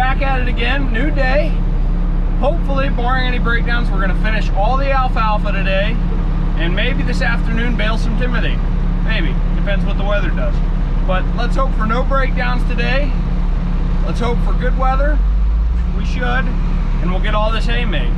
back at it again, new day. Hopefully, barring any breakdowns, we're gonna finish all the alfalfa today, and maybe this afternoon bale some Timothy. Maybe, depends what the weather does. But let's hope for no breakdowns today. Let's hope for good weather. We should, and we'll get all this hay made.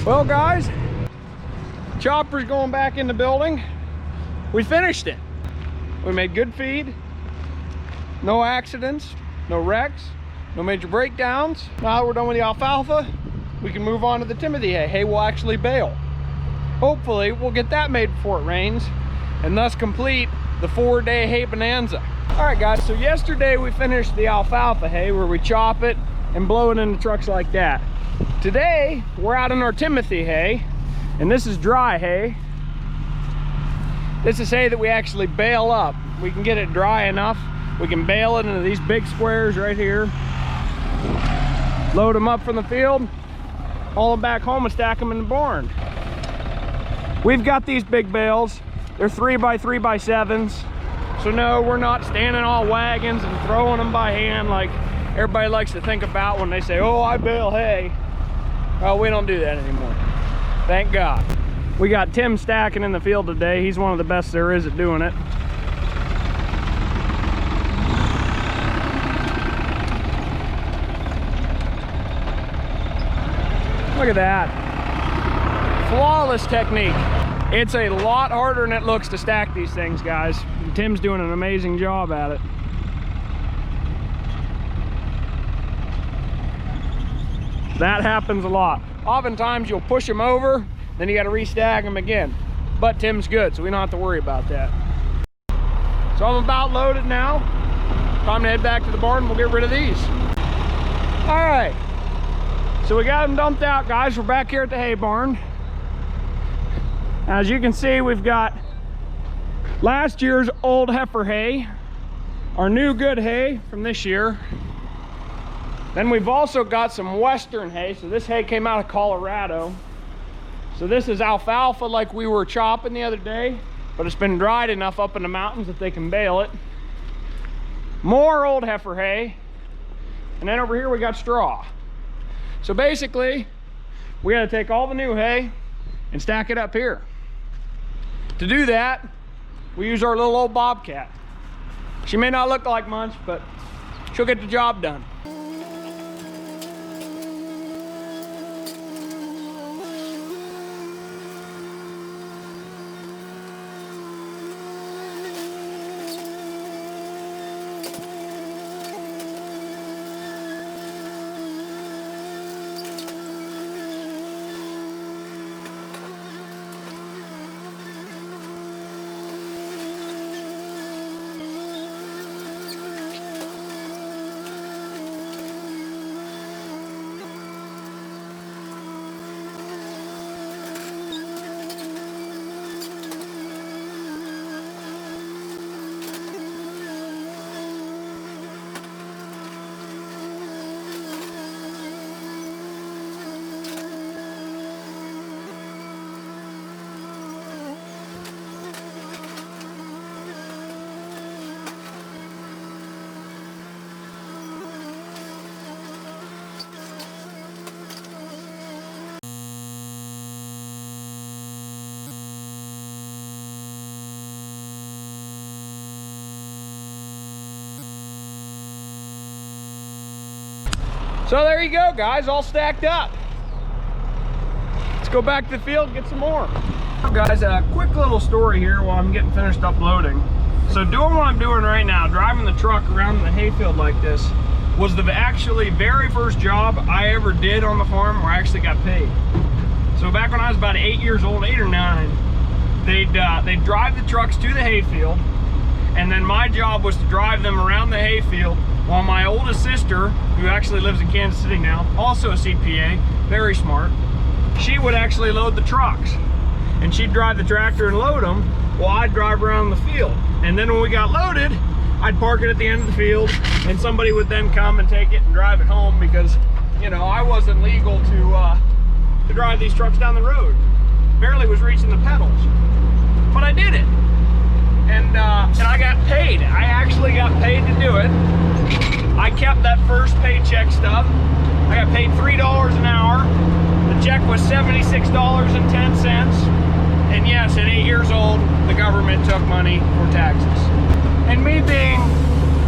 Well guys, chopper's going back in the building. We finished it. We made good feed, no accidents, no wrecks, no major breakdowns. Now that we're done with the alfalfa, we can move on to the Timothy hay. Hay will actually bale. hopefully we'll get that made before it rains and thus complete the 4-day hay bonanza. All right guys, so yesterday we finished the alfalfa hay where we chop it and blow it into trucks like that. Today we're out in our Timothy hay, and this is dry hay. This is hay that we actually bale up. We can get it dry enough, we can bale it into these big squares right here, load them up from the field, haul them back home and stack them in the barn. We've got these big bales. They're 3x3x7s. So no, we're not standing all wagons and throwing them by hand like everybody likes to think about when they say, oh, I bale hay. Well, we don't do that anymore. Thank God. We got Tim stacking in the field today. He's one of the best there is at doing it. Look at that. Flawless technique. It's a lot harder than it looks to stack these things, guys. Tim's doing an amazing job at it. That happens a lot. Oftentimes you'll push them over, then you got to restack them again. But Tim's good, so we don't have to worry about that. So I'm about loaded now. Time to head back to the barn and we'll get rid of these. All right. So we got them dumped out, guys. We're back here at the hay barn. As you can see, we've got last year's old heifer hay, our new good hay from this year. Then we've also got some western hay. So this hay came out of Colorado. So this is alfalfa like we were chopping the other day, but it's been dried enough up in the mountains that they can bale it. More old heifer hay. And then over here we got straw. So basically, we got to take all the new hay and stack it up here. To do that, we use our little old Bobcat. She may not look like much, but she'll get the job done. So there you go, guys, all stacked up. Let's go back to the field and get some more. Guys, a quick little story here while I'm getting finished uploading. So doing what I'm doing right now, driving the truck around the hayfield like this, was the actually very first job I ever did on the farm where I actually got paid. So back when I was about 8 years old, 8 or 9, they'd drive the trucks to the hayfield, and then my job was to drive them around the hayfield while my oldest sister, who actually lives in Kansas City now, also a CPA, very smart, she would actually load the trucks. And she'd drive the tractor and load them while I'd drive around the field. And then when we got loaded, I'd park it at the end of the field and somebody would then come and take it and drive it home because, you know, I wasn't legal to drive these trucks down the road. Barely was reaching the pedals. But I did it. And I got paid. I actually got paid to do it. I kept that first paycheck stub. I got paid $3 an hour. The check was $76.10. And yes, at 8 years old, the government took money for taxes. And me being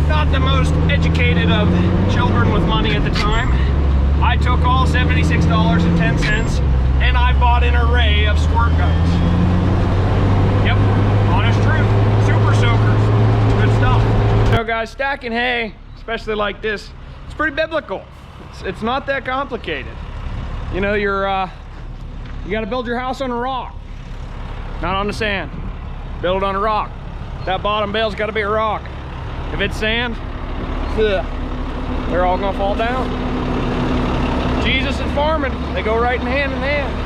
not the most educated of children with money at the time, I took all $76.10 and I bought an array of squirt guns. Yep, honest truth. Super soakers. Good stuff. So guys, stacking hay, especially like this, it's pretty biblical. It's not that complicated. You know, you got to build your house on a rock. not on the sand. Build it on a rock. That bottom bale's got to be a rock. If it's sand, they're all gonna fall down. Jesus and farming, they go right in hand.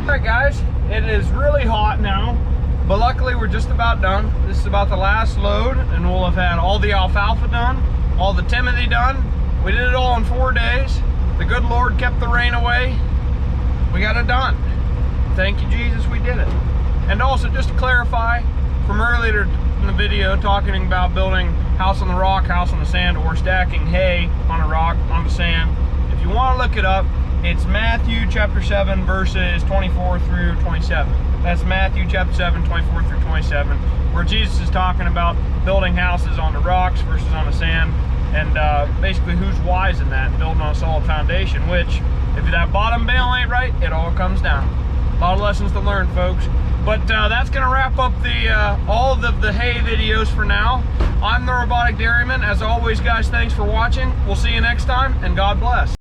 Alright guys, it is really hot now, but luckily we're just about done. This is about the last load, and we'll have had all the alfalfa done, all the Timothy done. We did it all in 4 days. The good Lord kept the rain away. We got it done. Thank you, Jesus, we did it. And also, just to clarify, from earlier in the video talking about building house on the rock, house on the sand, or stacking hay on a rock, on the sand, if you want to look it up, it's Matthew chapter 7 verses 24 through 27. That's Matthew chapter 7, 24 through 27, where Jesus is talking about building houses on the rocks versus on the sand, and basically who's wise in that, building on a solid foundation, which, if that bottom bale ain't right, it all comes down. A lot of lessons to learn, folks. But that's going to wrap up the all of the hay videos for now. I'm the Robotic Dairyman. As always, guys, thanks for watching. We'll see you next time, and God bless.